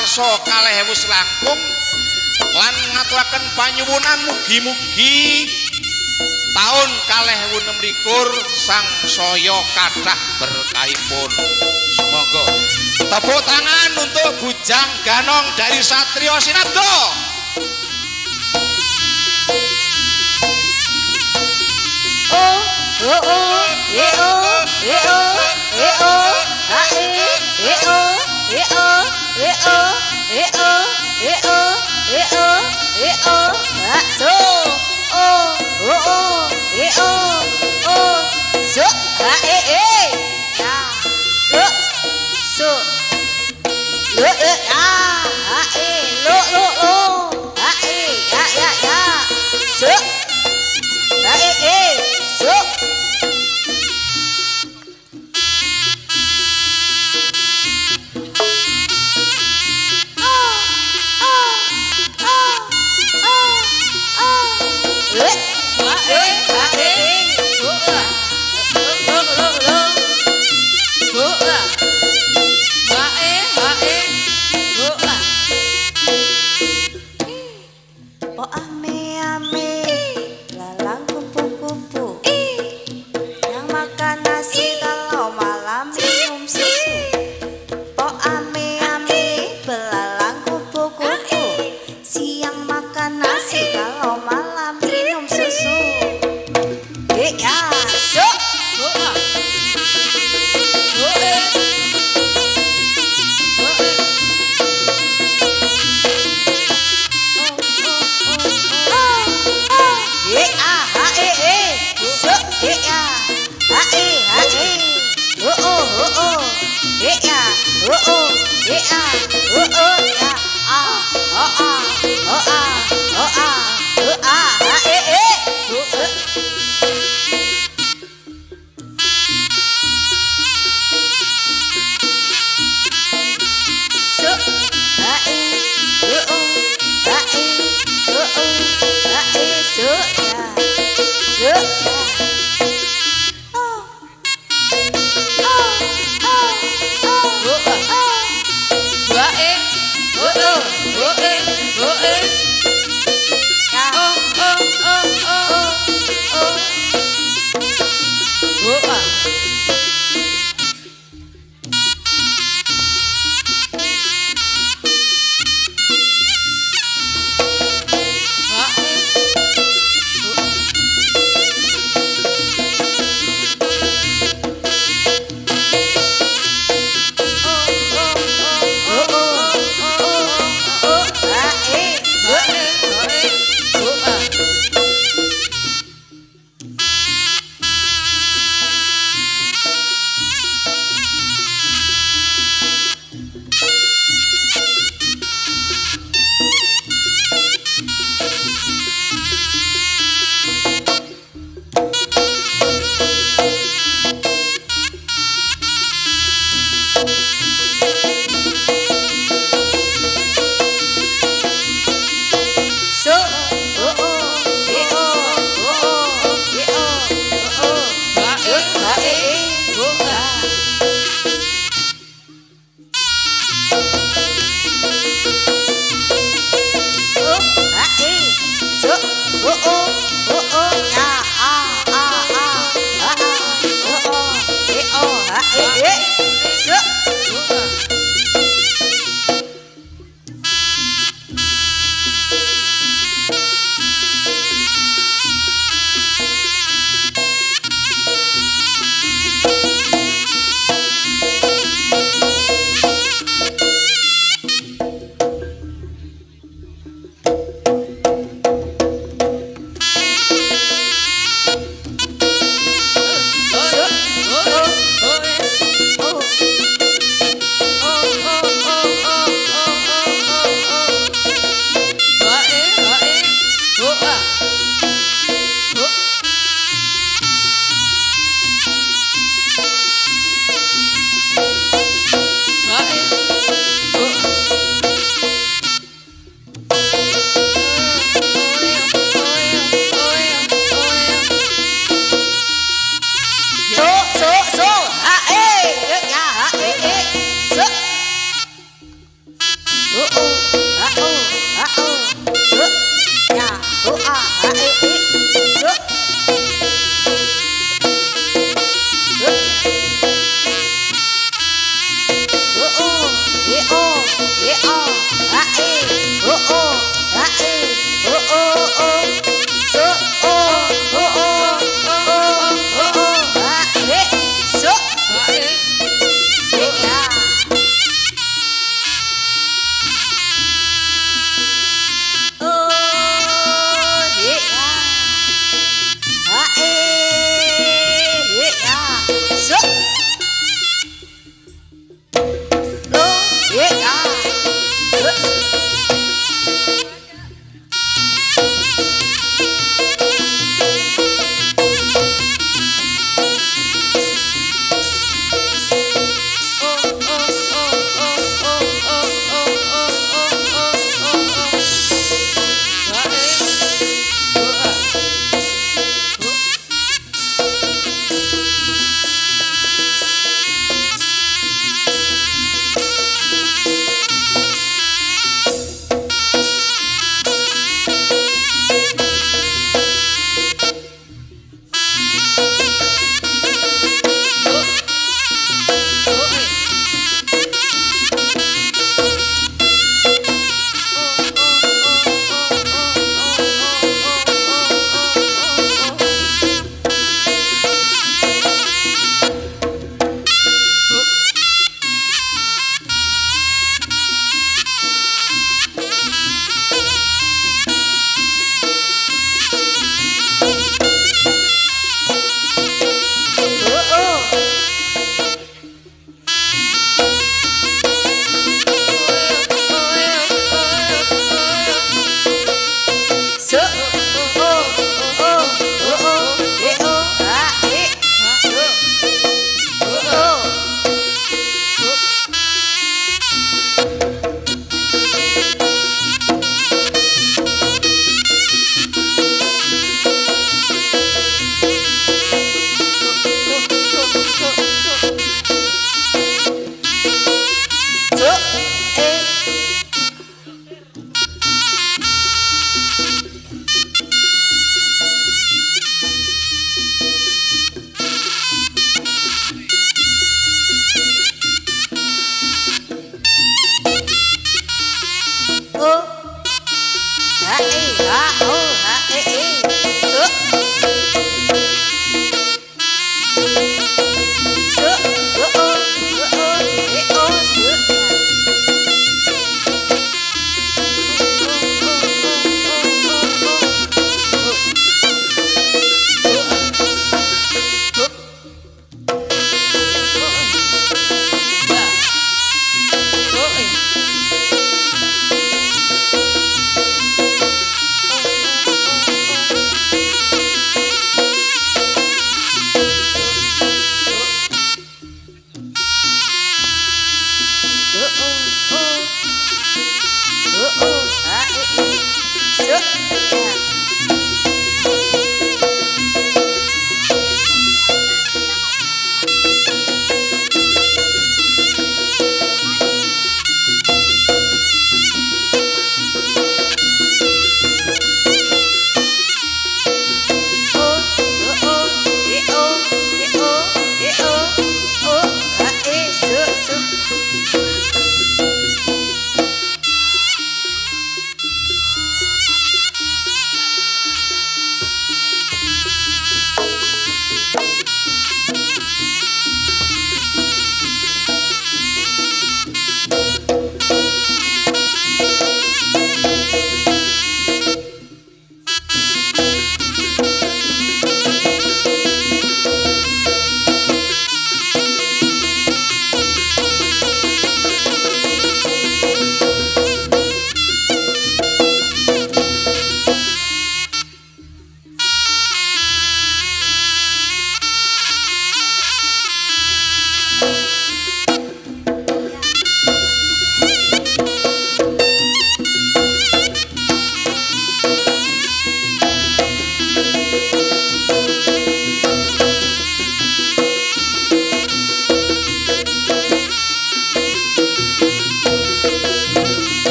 karso kalih wus langkung lan ngaturaken panyuwunan mugi-mugi taun 2026 sang saya kathah berkahipun. Semoga tepuk tangan untuk Bujang Ganong dari Satrio Sinabdo.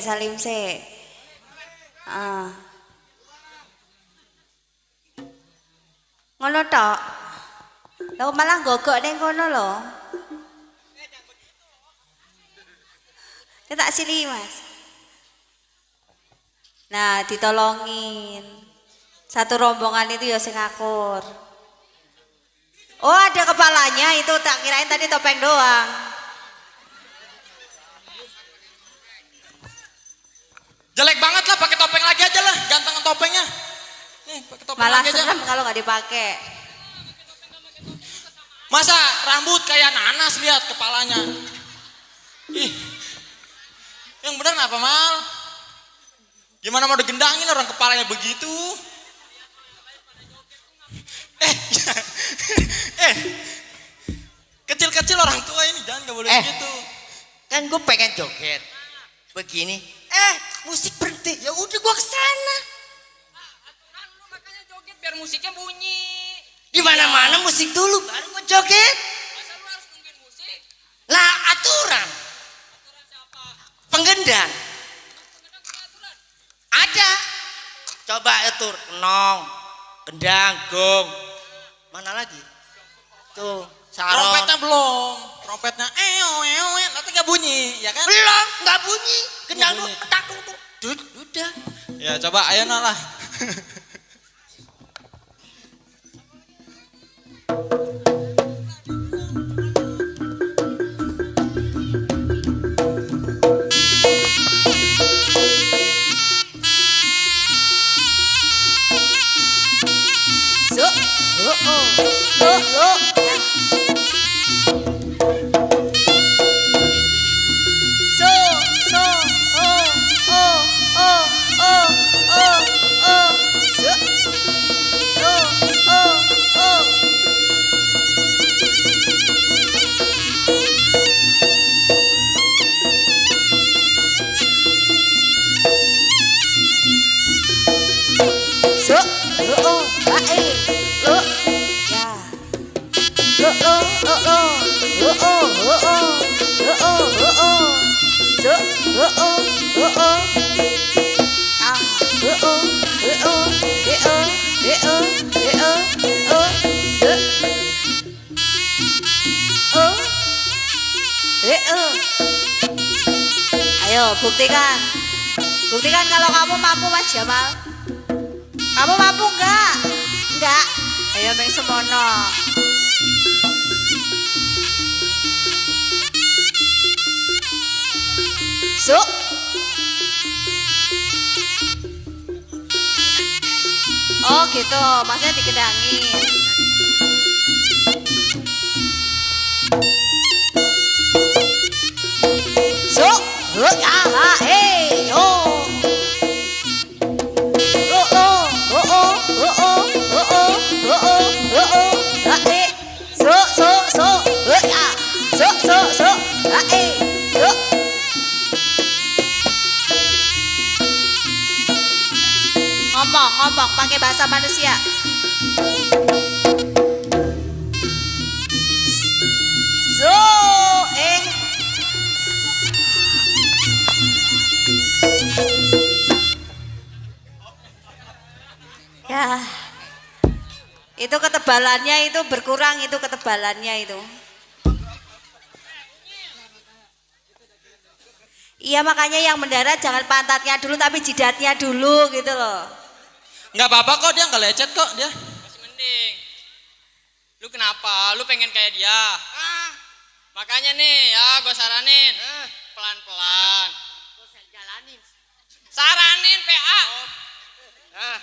Salim se Ah. Ngono tok. Lho malah gogok ning kono lho. Kita sini Mas. Nah, ditolongin. Satu rombongan itu ya sing akur. Oh, ada kepalanya itu tak kirain tadi topeng doang. Jelek banget lah, pakai topeng lagi aja lah, gantengan topengnya. Nih, pakai topeng Malah lagi aja. serem kalau nggak dipakai. Masa rambut kayak nanas lihat kepalanya. Ih. Yang bener apa Mal? Gimana mau digendangin orang kepalanya begitu? Kecil-kecil orang tua ini jangan gak boleh gitu. Kan gue pengen joget begini, musik berhenti, ya udah gue kesana. Aturan lu makanya joget biar musiknya bunyi. Di mana-mana musik dulu baru gue joget. Masa lu harus nungguin musik? Lah aturan Aturan siapa? penggendang Kadang punya aturan. ada. Coba atur kenong, gendang, gong, mana lagi? Tuh saron. Trompetnya belum, trompetnya nanti gak bunyi, ya kan? Belum, nggak bunyi. Gendang Nggak lu bunyi. tak udah. Ya coba ayo lah. So, Ayo buktikan. Buktikan kalau kamu mampu Mas Jamal. Kamu mampu enggak? Enggak. Ayo Meng Semono. So. Oh gitu, maksudnya dikedangin. So, yo. Ngomong pakai bahasa manusia. So, ya, itu ketebalannya itu berkurang, itu ketebalannya itu. Iya makanya yang mendarat jangan pantatnya dulu tapi jidatnya dulu gitu loh. Nggak apa-apa kok, dia nggak lecet kok dia. Masih mending. Lu kenapa? Lu pengen kayak dia? Makanya nih ya gue saranin. Pelan-pelan. Saranin PA.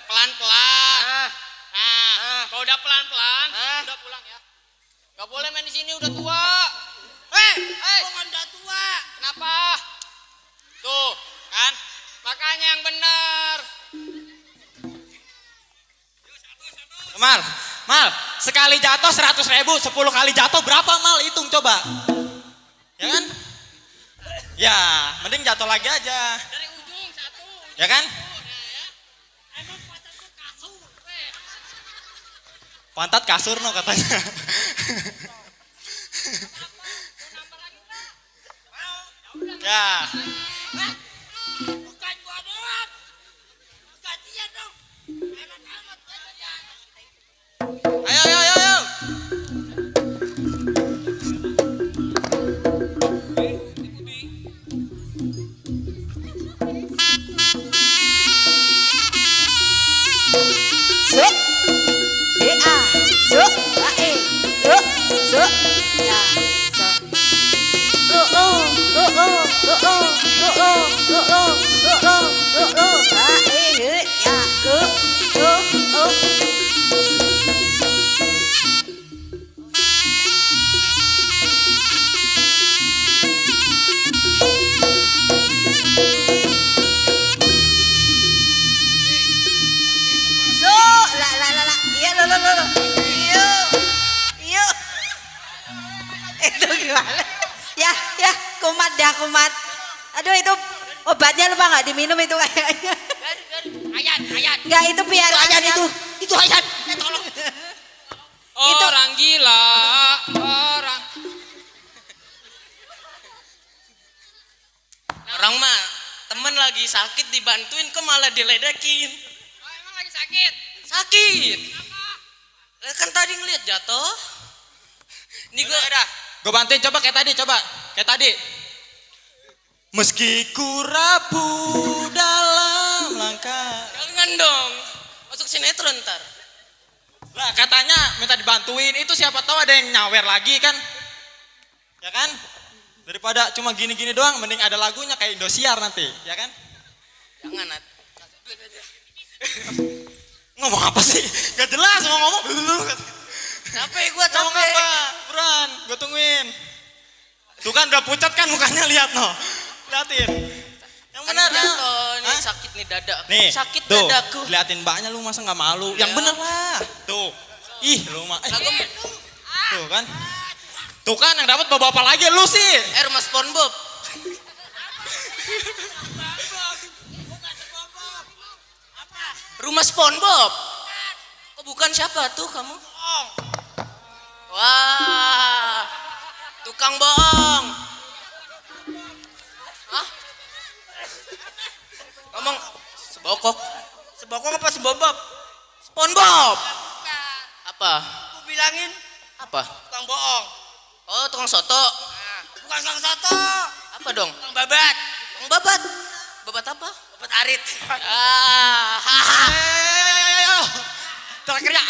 Pelan-pelan. Nah, kalau udah pelan-pelan, udah pulang ya. Gak boleh main di sini udah tua. Gua udah tua. Kenapa? Tuh, kan? Makanya yang bener. Mal, sekali jatuh 100.000, 10 kali jatuh berapa Mal? Hitung coba. Ya kan? Ya, mending jatuh lagi aja. Dari ujung satu. Ya kan? Emang pacarku kasur. Pantat kasur no katanya. Ya. Bukan gua doang. Ya, ya, kumat dah kumat. Aduh itu obatnya lupa nggak diminum itu kayaknya. Ayat. Nggak itu biar Itu ayat itu. Itu ayat. Tolong. Orang gila, orang. Orang mah temen lagi sakit dibantuin kok malah diledekin. Oh, emang lagi sakit? Sakit. Kan tadi ngeliat jatuh. Ini gue Gue bantuin coba kayak tadi. Meski ku rapuh dalam langkah. jangan dong. Masuk sinetron ntar. Lah katanya minta dibantuin, itu siapa tahu ada yang nyawer lagi kan? Ya kan? Daripada cuma gini-gini doang, mending ada lagunya kayak Indosiar nanti, ya kan? Jangan Nat. Ngomong apa sih? Gak jelas mau ngomong. Capek gue Ngomong capek. apa? Buruan, gue tungguin. Tuh kan udah pucat kan mukanya, lihat no. Liatin. Yang Kan benar jatuh nih Hah? sakit nih dadaku. Nih, Sakit tuh, dadaku. liatin mbaknya lu masa nggak malu? Yang Ya. bener lah. Tuh, ih lu mah. Lah, gua- Tuh kan. Tuh kan yang dapat bawa apa lagi lu sih? Rumah SpongeBob. Rumah SpongeBob. Oh bukan siapa tuh kamu? Wah, tukang bohong. Hah? Ngomong sebokok. Sebokong apa sebobob? SpongeBob. Apa? Aku bilangin Apa? tukang bohong. Oh tukang soto. Bukan sang satu. Apa dong? Tukang babat. Tukang babat. Babat apa? Babat arit. Ah, haha. Ayo. Terakhirnya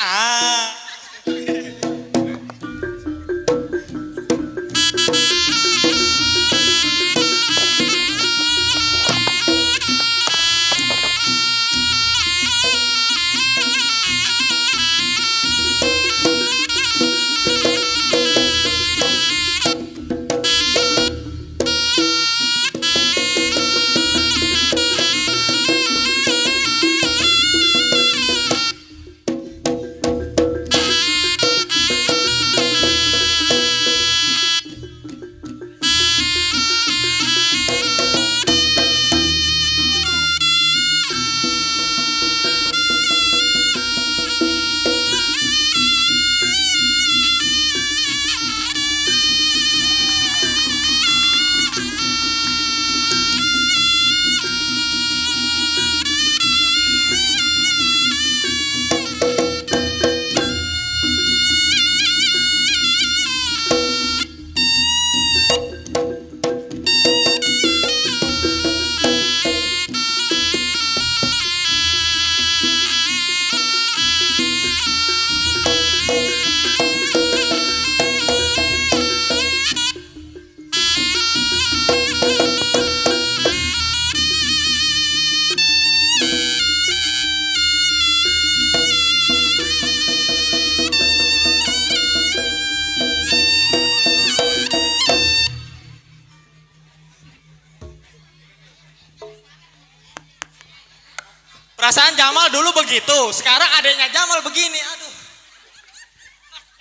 perasaan Jamal dulu begitu, sekarang adanya Jamal begini, aduh.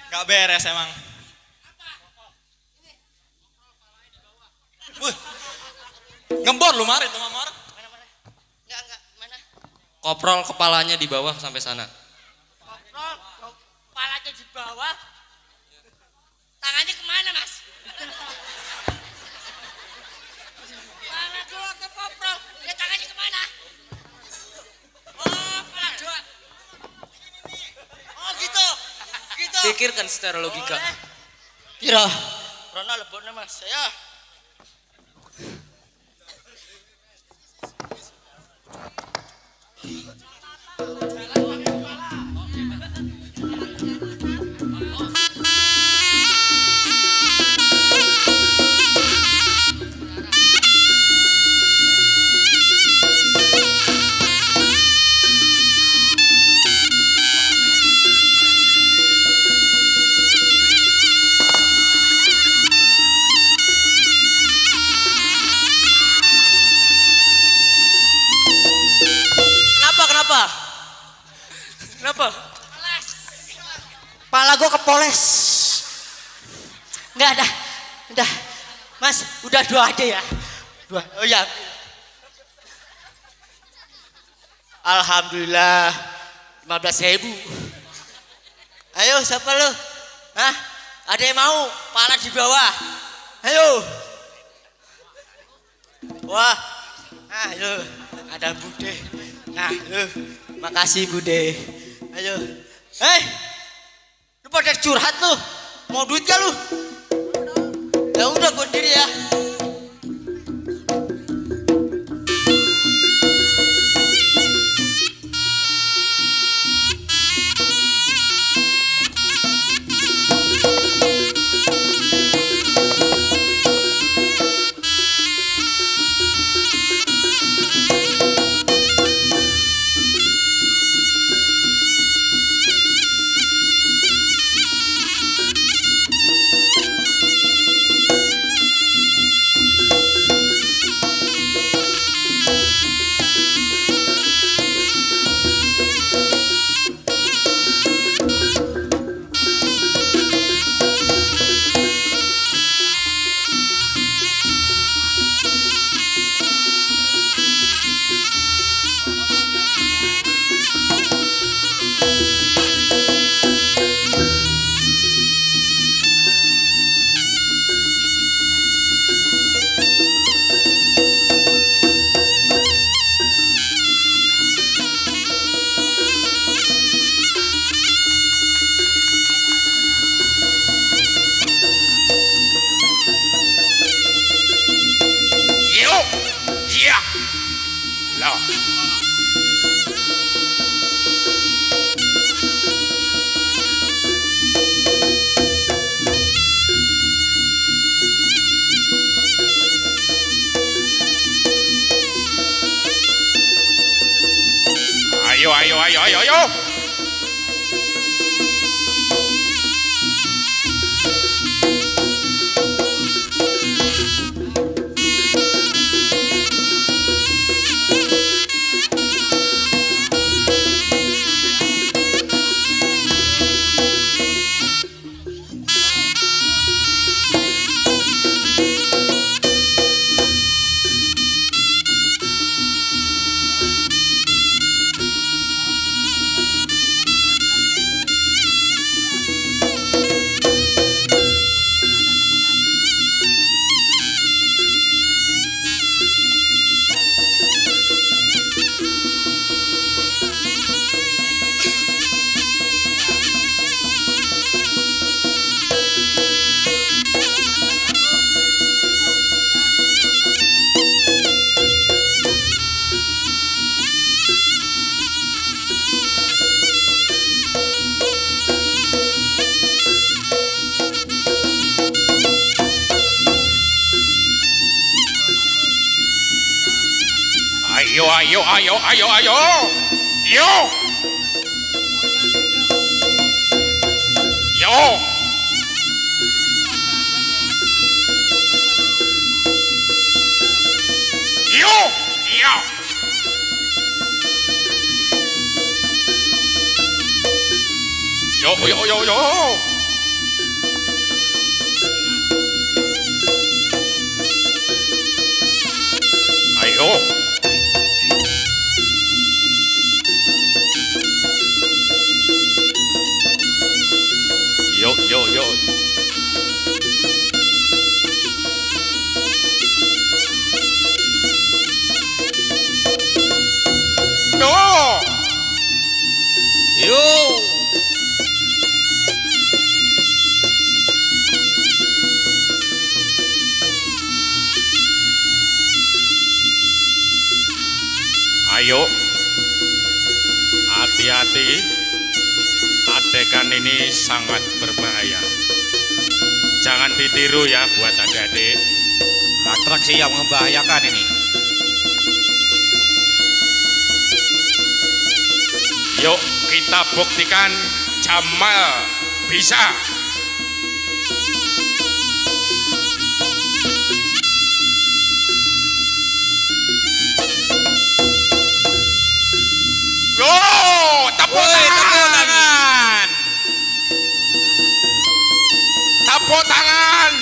Gak beres emang. Wih, ngembor lu Mar itu Mar. Enggak, mana? Koprol kepalanya di bawah sampai sana. Kepalanya di bawah. Tangannya kemana mas? Kepala dua ke poprol. Ya tangannya kemana? Oh kepala dua. Oh gitu. Gitu. Pikirkan secara logika. Pira. Rono leboknya mas. Ya. Kenapa? Kenapa? Kepala gue kepoles. Enggak ada. Udah. Mas, udah 2 aja ya. 2. Oh ya. Alhamdulillah 15.000. Ayo siapa lu? Hah? Ada yang mau? Pala di bawah. Ayo. Wah. Ayo. Ada Bude. Nah, lu. Makasih Bude. Ayo. Lu pada curhat lu. Mau duit gak lu? Ya udah gue sendiri ya. Ayo. Ayo. Yo. Ayo, hati-hati, adegan ini sangat berbahaya. Jangan ditiru ya buat adik-adik. Atraksi yang membahayakan ini. Yuk kita buktikan Jamal bisa. Tepuk tangan.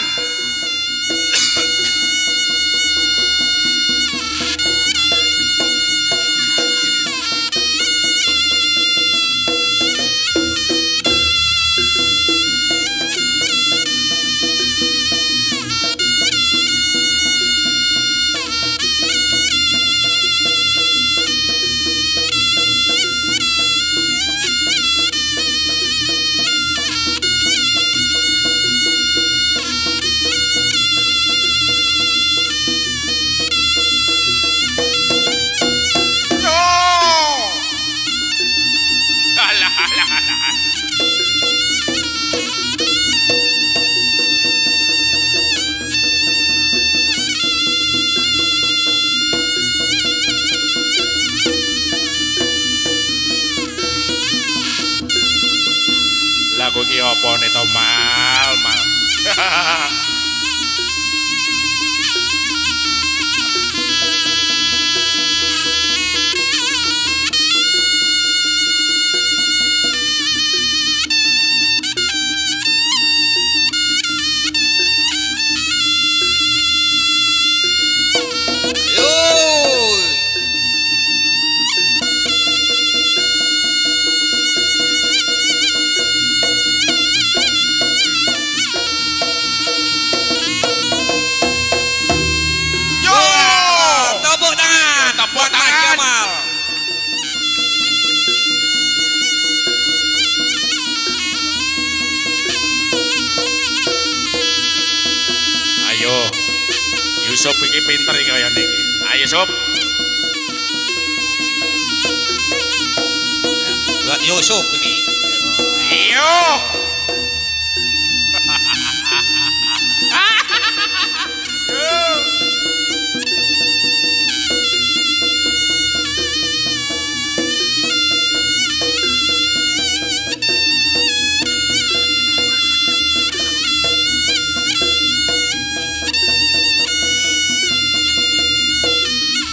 opone to mal. Yo, tepuk tangan. Tepuk tangan. Jamal. Ayo. Yusuf iki pinter iki kaya niki. Ayo Sob. Yusuf ini. Iyo.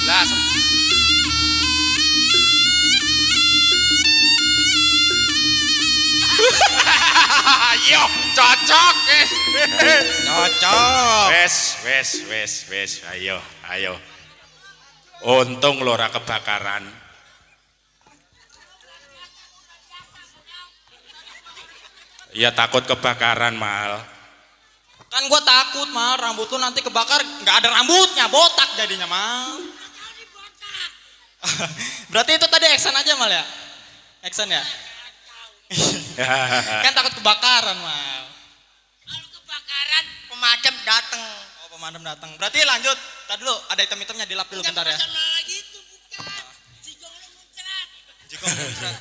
Lah Yo, cocok. Cocok. Wes. Ayo. Untung lo ora kebakaran. Ya takut kebakaran mal. Kan gua takut mal rambut lu nanti kebakar nggak ada rambutnya botak jadinya mal. Berarti itu tadi action aja mal ya? Action ya? Kan takut kebakaran mal. Kalau kebakaran pemadam datang. Oh pemadam datang. Berarti lanjut. Tadi dulu ada item-itemnya dilap dulu bentar ya. Lagi itu bukan. Jigong lu muncrat. Jigong muncrat.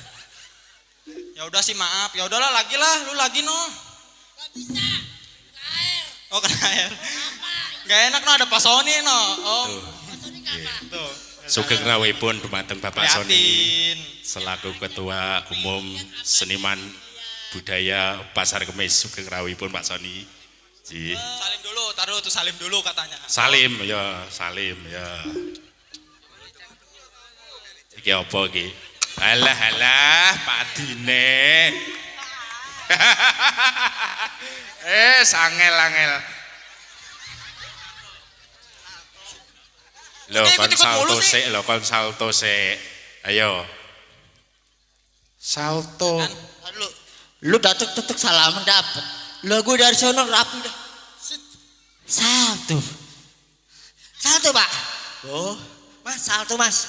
Ya udah sih maaf. Ya udahlah lagi lah. Lu lagi no. Gak bisa. Air. Oh kena air. Gak enak no ada Pak Sony no. Oh. Tuh. Sugeng rawuhipun dumateng Bapak Sony Prihatin. selaku Ketua Umum Seniman Budaya Pasar Kemis. Sugeng rawuhipun Pak Sony. Ji. Salim dulu, taruh tuh salim dulu katanya. Salim ya. Iki apa iki? Halah Pak Dine. Angel. Lo kon salto sik. Ayo. Salto. Lu datuk salaman dapet. Lu gue dari sono rapi dah. Salto Pak. Oh, Mas salto Mas.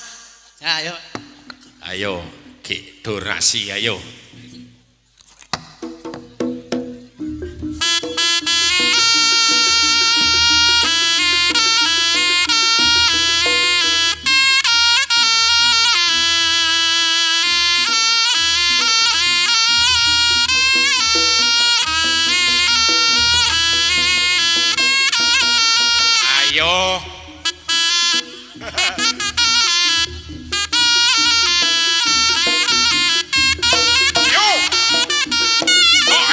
Ya, ayo. Ayo, Ki Dorasi ayo. Ayo. Yo. Oh,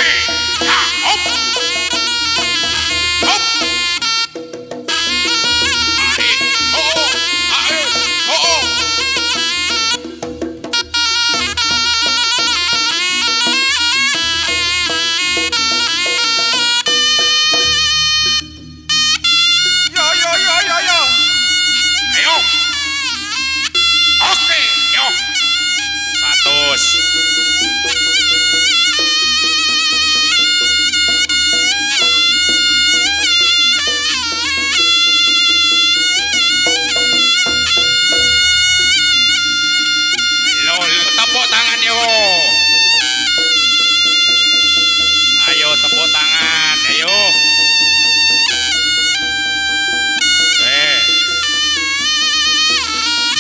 ya, hop. Hop. Oh. Yo. Ayo. Oke, yo. 100. Ayo, tepuk tangan yo. Ayo tepuk tangan, ayo.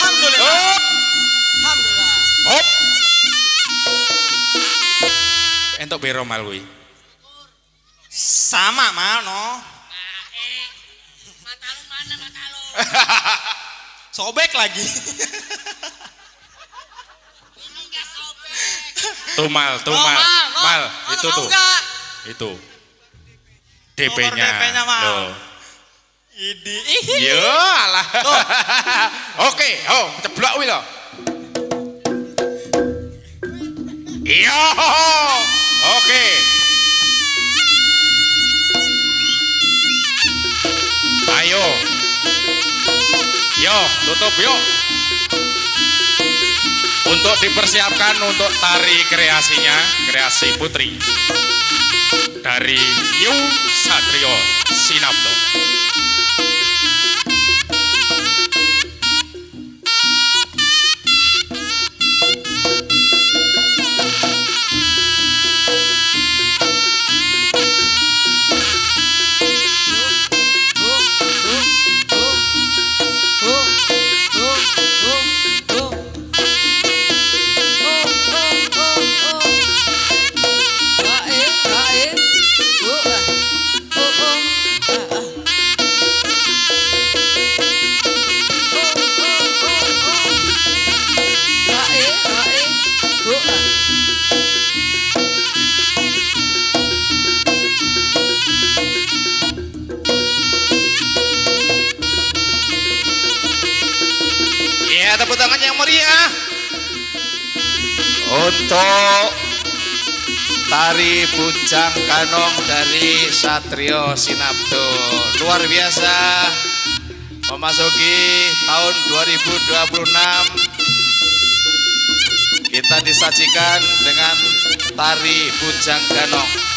Alhamdulillah. Alhamdulillah. Hop. Entuk biro mal kuwi. Sama mal no. Mata lu mana mata lu? Sobek lagi. Ini enggak sobek. Tuh mal. Oh, Mal, no. itu Mau tuh. enggak? itu DP-nya. Nomor DP-nya, Mal. Loh. Idi. Yo alah. Oke, oh ceblok kuwi lho. Iya. Oke. Ayo. Yo, tutup yuk. Untuk dipersiapkan untuk tari kreasinya, kreasi putri dari New Satrio Sinapto. Ya, tepuk tangan yang meriah untuk tari Bujang Ganong dari Satrio Sinapto. Luar biasa, memasuki tahun 2026 kita disajikan dengan tari Bujang Ganong.